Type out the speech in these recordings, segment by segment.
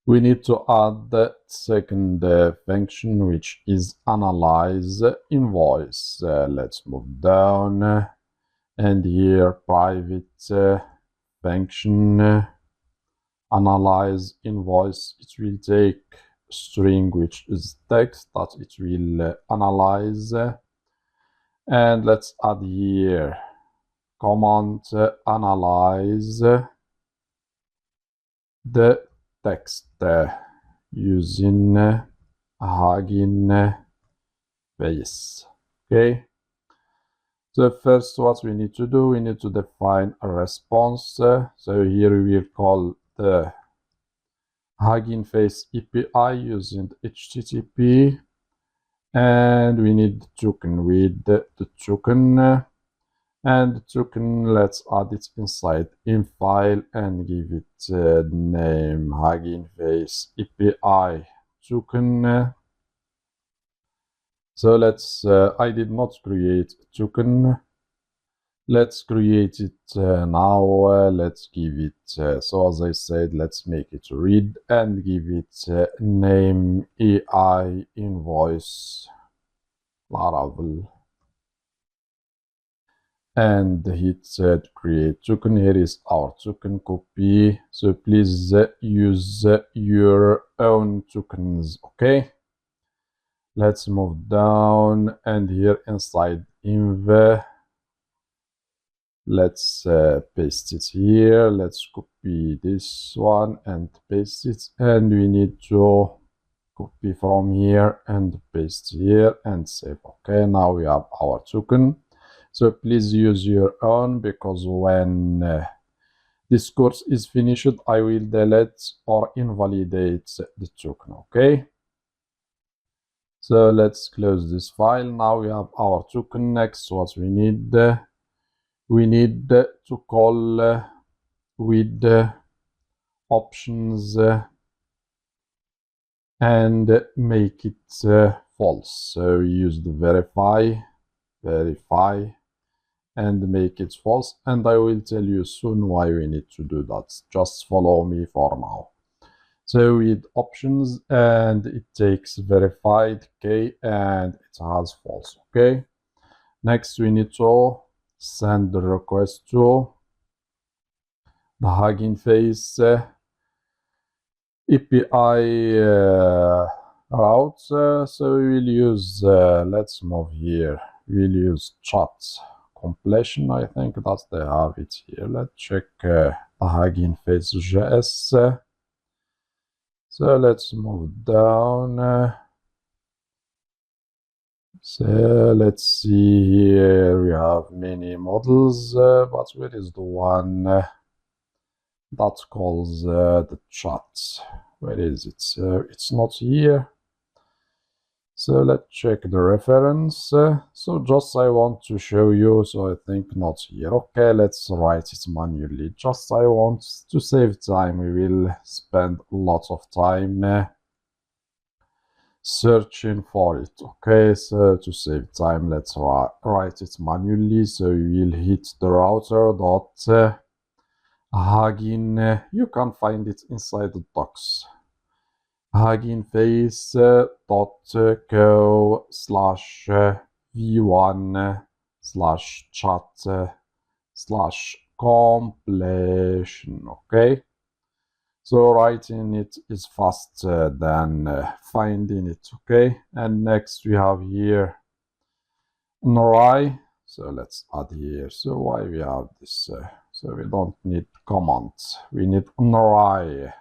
we need to add the second function, which is analyze invoice. Let's move down, and here private function analyze invoice. It will take string which is text that it will analyze, and let's add here command analyze the text using Hugging Face. Okay, so first what we need to do, we need to define a response. So here we will call the Hugging Face API using HTTP, and we need token with the token, and the token, let's add it inside in file and give it name Hugging Face API token. So let's I did not create a token. Let's create it now. Let's give it, so as I said, let's make it read and give it name AI Invoice Laravel, and hit create token. Here is our token copy, so please use your own tokens. Okay, let's move down, and here inside inv, let's paste it here. Let's copy this one and paste it, and we need to copy from here and paste here and save. Okay, now we have our token. So please use your own, because when this course is finished, I will delete or invalidate the token. Okay, so let's close this file. Now we have our token. Next, what we need to call with options and make it false. So use the verify and make it false, and I will tell you soon why we need to do that. Just follow me for now. So with options, and it takes verified k and it has false. Okay, next we need to send the request to the Hugging Face API route. So we will use let's move here, we'll use chat completion. I think that they have it here. Let's check the Hugging Face JS. So let's move down. So let's see here, we have many models, but where is the one that calls the chat? Where is it? It's not here. So let's check the reference. So just I want to show you, so I think not here. Okay, let's write it manually. Just I want to save time. We will spend a lot of time searching for it. Okay, so to save time, let's write it manually. So we will hit the router dot Hugging, you can find it inside the docs. Hugging Face dot go slash v1 slash chat slash completion. Okay, so writing it is faster than finding it. Okay, and next we have here an array. So let's add here. So why we have this? So we don't need comments. We need an array.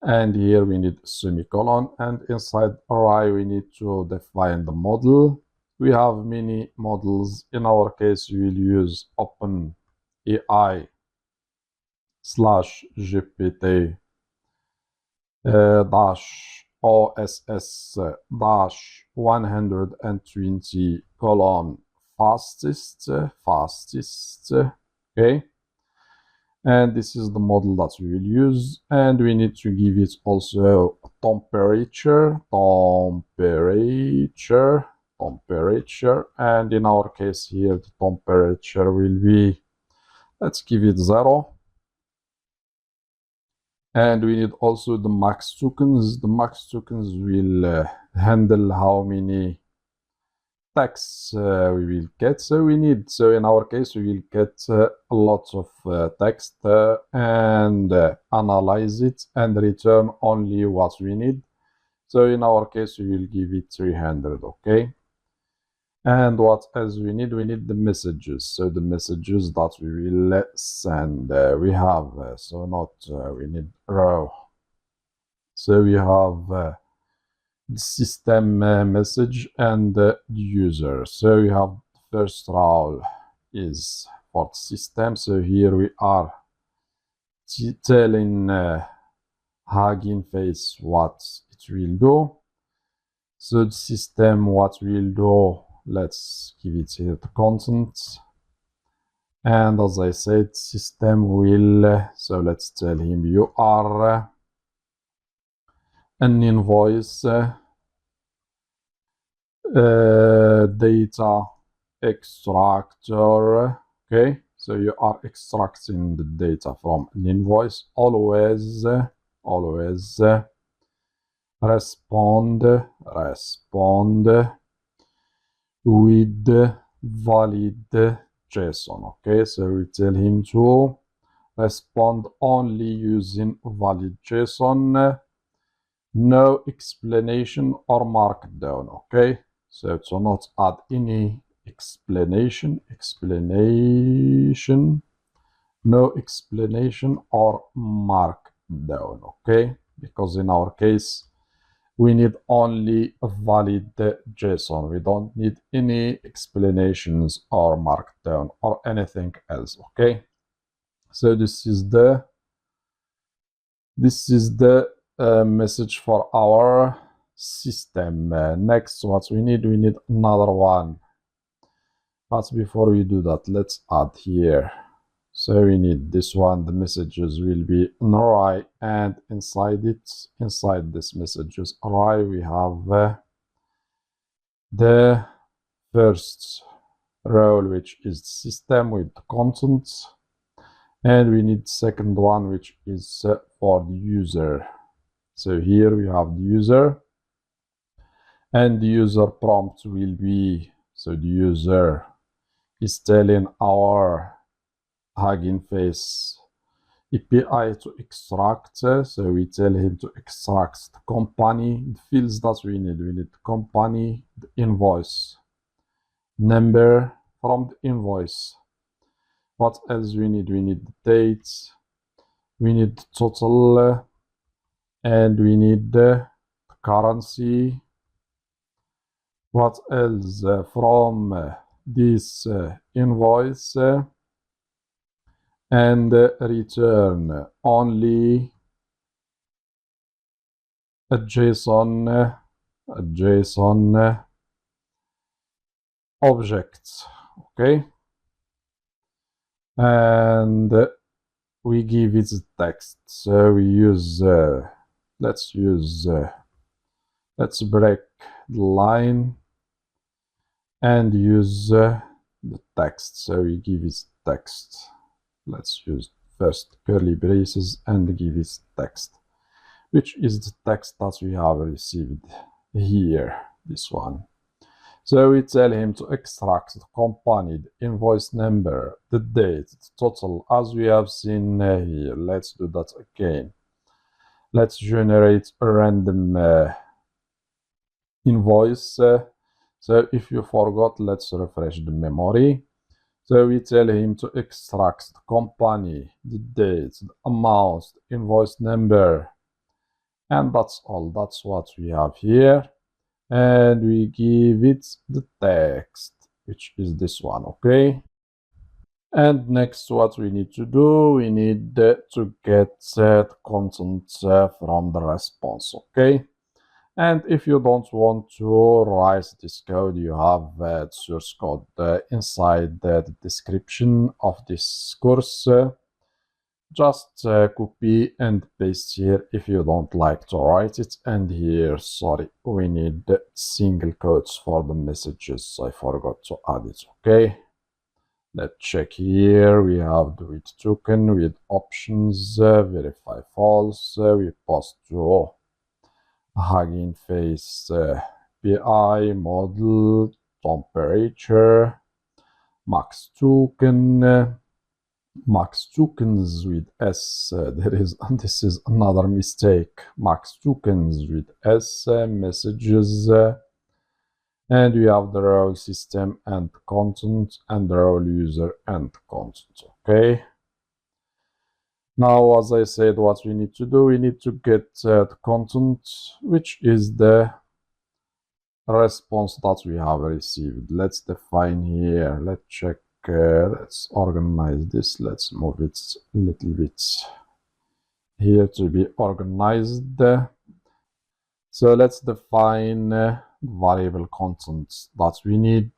And here we need semicolon, and inside array we need to define the model. We have many models. In our case, we will use open AI slash GPT dash OSS dash 120 colon fastest. Okay, and this is the model that we will use, and we need to give it also temperature, and in our case here the temperature will be, let's give it 0. And we need also the max tokens. The max tokens will handle how many texts we will get. So in our case, we will get a lot of text and analyze it and return only what we need. So in our case, we will give it 300, okay? And what else we need? We need the messages. So the messages that we will send, we have, we need row. So we have the system message and the user. So we have the first row is for the system. So here we are telling Hugging Face what it will do. So the system, what will do, let's give it here the content. And as I said, system will, so let's tell him you are an invoice data extractor. Okay, so you are extracting the data from an invoice. Always respond with valid JSON. Okay, so we tell him to respond only using valid JSON, no explanation or markdown. Okay, so to not add any explanation, no explanation or markdown. Okay, because in our case we need only a valid JSON. We don't need any explanations or markdown or anything else. Okay, so this is the message for our system. Next, what we need another one. But before we do that, let's add here. So we need this one. The messages will be an array, and inside this messages array, we have the first row, which is system with the content, and we need second one, which is for the user. So here we have the user, and the user prompt will be, so the user is telling our Hugging Face API to extract. So we tell him to extract the company, the fields that we need. We need the company, the invoice number from the invoice. What else we need? We need the dates, we need the total, and we need the currency. What else? From this invoice, and return only a JSON object. Okay, and we give it a text. So we use let's break the line and use the text. So we give it text. Let's use first curly braces and give it text, which is the text that we have received here, this one. So we tell him to extract the company, the invoice number, the date, the total, as we have seen here. Let's do that again. Let's generate a random invoice. So if you forgot, let's refresh the memory. So we tell him to extract the company, the date, the amount, the invoice number, and that's all. That's what we have here. And we give it the text, which is this one. Okay, and next, what we need to do, we need to get the content from the response. Okay, and if you don't want to write this code, you have the source code inside the description of this course. Just copy and paste here if you don't like to write it. And here, sorry, we need single quotes for the messages. I forgot to add it. Okay, Let's check here. We have the with token with options, verify false. We pass to Hugging Face PI model, temperature, max token, max tokens with S. This is another mistake. Max tokens with S, messages, and we have the role system and content, and the role user and content. Okay. Now, as I said, what we need to do, we need to get the content, which is the response that we have received. Let's define here. Let's check. Let's organize this. Let's move it a little bit here to be organized. So let's define variable content that we need,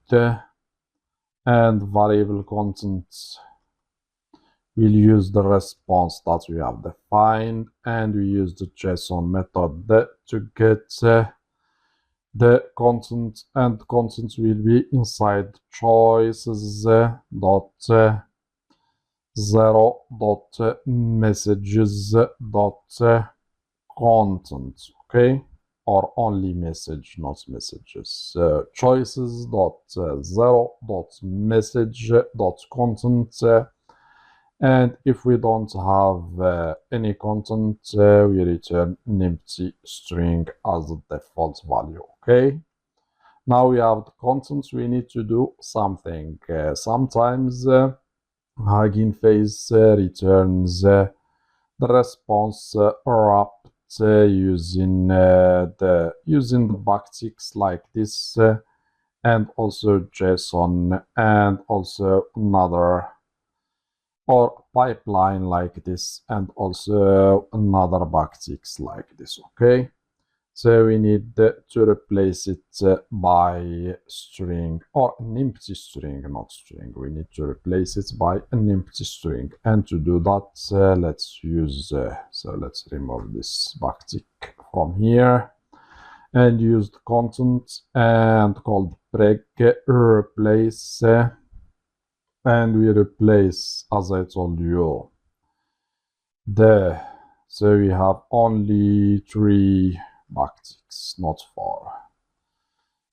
and variable content will use the response that we have defined, and we use the JSON method to get the content, and content will be inside choices dot 0 dot messages dot content. Okay, or only message, not messages. Choices dot 0 dot message dot content. And if we don't have any content, we return an empty string as the default value. Okay. Now we have the content. We need to do something. Sometimes Hugging Face returns the response wrapped using the backticks like this, and also JSON, and also another or pipeline like this, and also another backticks like this. Okay, so we need to replace it by string, or an empty string, not string. We need to replace it by an empty string, and to do that, let's use so let's remove this backtick from here and use the content and called break replace, and we replace, as I told you, so we have only 3 backticks, not 4.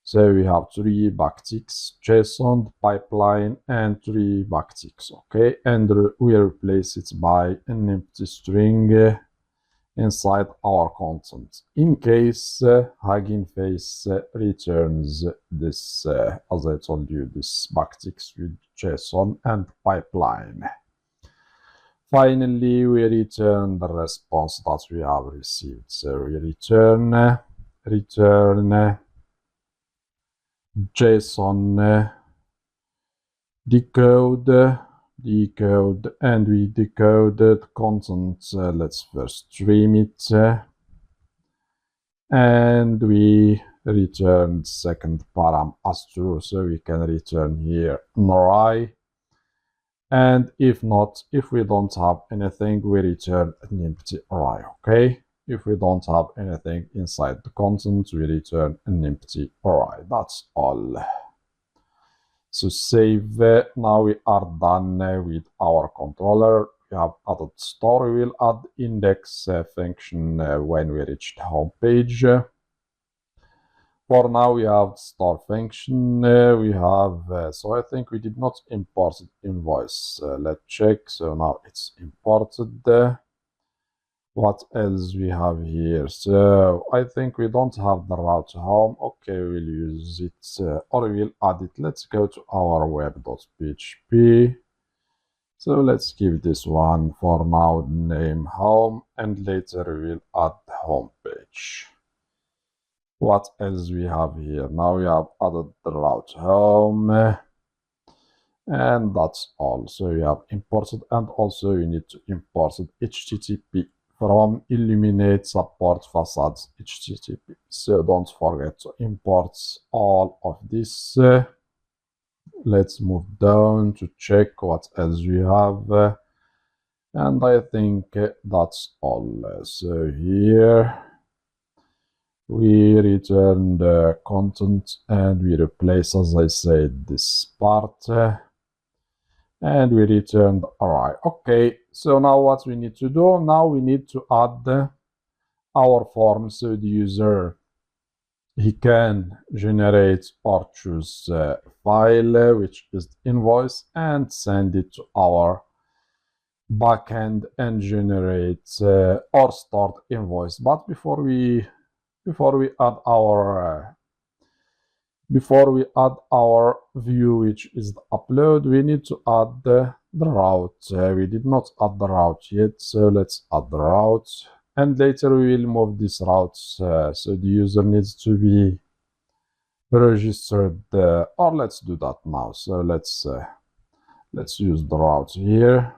So we have 3 backticks, JSON, pipeline, and 3 backticks. Okay, and we replace it by an empty string inside our content, in case Hugging Face returns this, as I told you, this backticks with JSON and pipeline. Finally, we return the response that we have received. So we return JSON decode, and we decoded content. Let's first stream it, and we return second param as true, so we can return here an array. And if not, if we don't have anything, we return an empty array. Okay, if we don't have anything inside the content, we return an empty array. That's all. So save. Now we are done with our controller. We have added store. We will add index function when we reach the home page. For now, we have store function. We have, so I think we did not import invoice. Let's check. So now it's imported. What else we have here? So I think we don't have the route home. Okay, we'll use it, or we'll add it. Let's go to our web.php. So let's give this one for now name home, and later we'll add the home page. What else we have here? Now we have added the route home, and that's all. So we have imported, and also you need to import HTTP from Illuminate support facades HTTP. So don't forget to import all of this. Let's move down to check what else we have. And I think that's all. So here we return the content, and we replace, as I said, this part. and we returned array. Okay, so now what we need to do, now we need to add our form, so the user, he can generate or choose a file, which is Invoice, and send it to our backend and generate or start Invoice. But before we add our view, which is the upload, we need to add the route. We did not add the route yet, so let's add the route, and later we will move this route, so the user needs to be registered, or let's do that now. So let's use the route here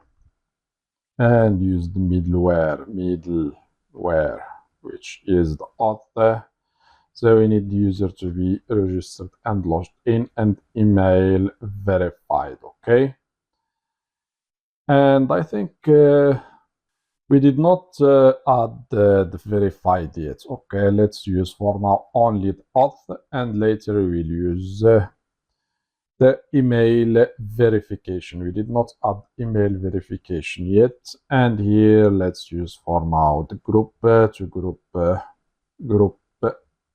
and use the middleware, which is the author. So we need the user to be registered and logged in and email verified. Okay. And I think we did not add the verified yet. Okay, let's use for now only the auth, and later we will use the email verification. We did not add email verification yet. And here let's use for now the group to group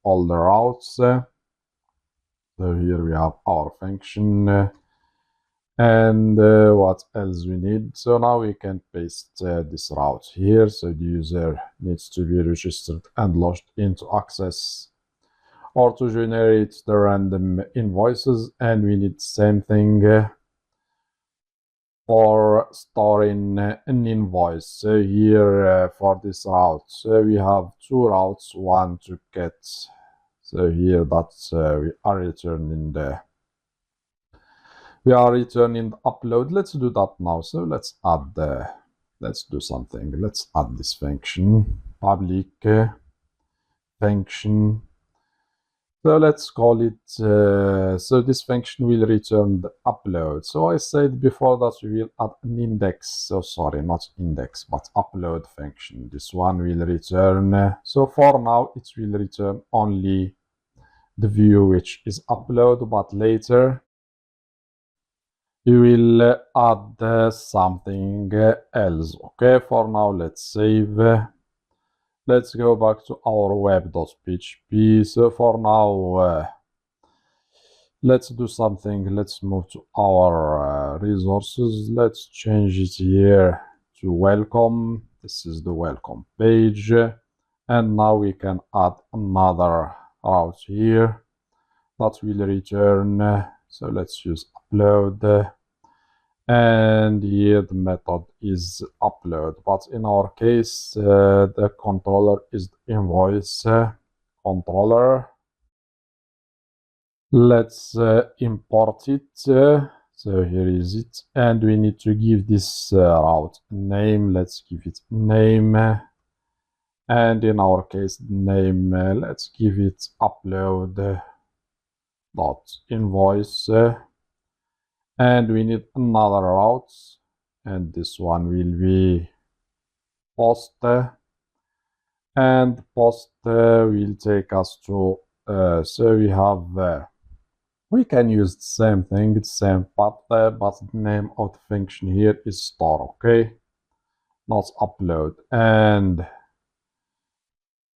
all the routes. So here we have our function. And what else we need? So now we can paste this route here. So the user needs to be registered and logged in to access or to generate the random invoices. And we need the same thing for storing an invoice. So here for this route, we have two routes, one to get. So here that's we are returning the upload. Let's do that now. So let's do something. Let's add this function, public function. So let's call it, so this function will return the upload. So I said before that we will add an index, so sorry, not index, but upload function. This one will return, so for now it will return only the view which is upload, but later you will add something else. Okay, for now let's save. Let's go back to our web.php. So for now, let's do something. Let's move to our resources. Let's change it here to welcome. This is the welcome page. And now we can add another route here that will return. So let's use upload. And here the method is upload, but in our case the controller is the invoice controller. Let's import it. So here is it, and we need to give this route a name. Let's give it name, and in our case name, let's give it upload dot invoice. And we need another route, and this one will be post, and post will take us to, so we have, we can use the same thing, the same path, but the name of the function here is store, okay, not upload. And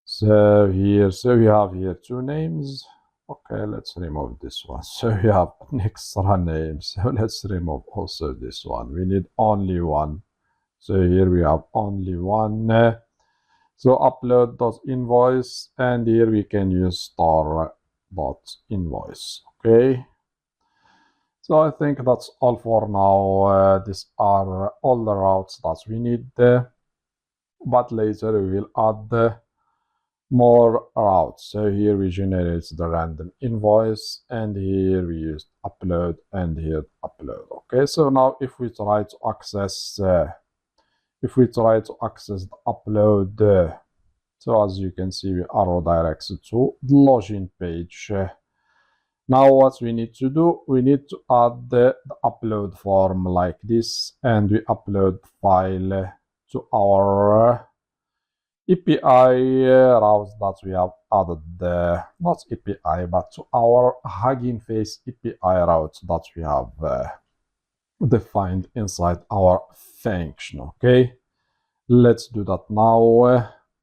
so here, so we have here two names. Okay, let's remove this one. So we have an extra name. So let's remove also this one. We need only one. So here we have only one. So upload.invoice, and here we can use star.invoice. Okay. So I think that's all for now. These are all the routes that we need. But later we will add more routes. So here we generate the random invoice, and here we use upload, and here upload. Okay, so now if we try to access the upload, so as you can see, we are redirected to the login page. Now what we need to do, we need to add the upload form like this, and we upload file to our API routes that we have added, not API, but to our Hugging Face API routes that we have defined inside our function. Okay, let's do that now.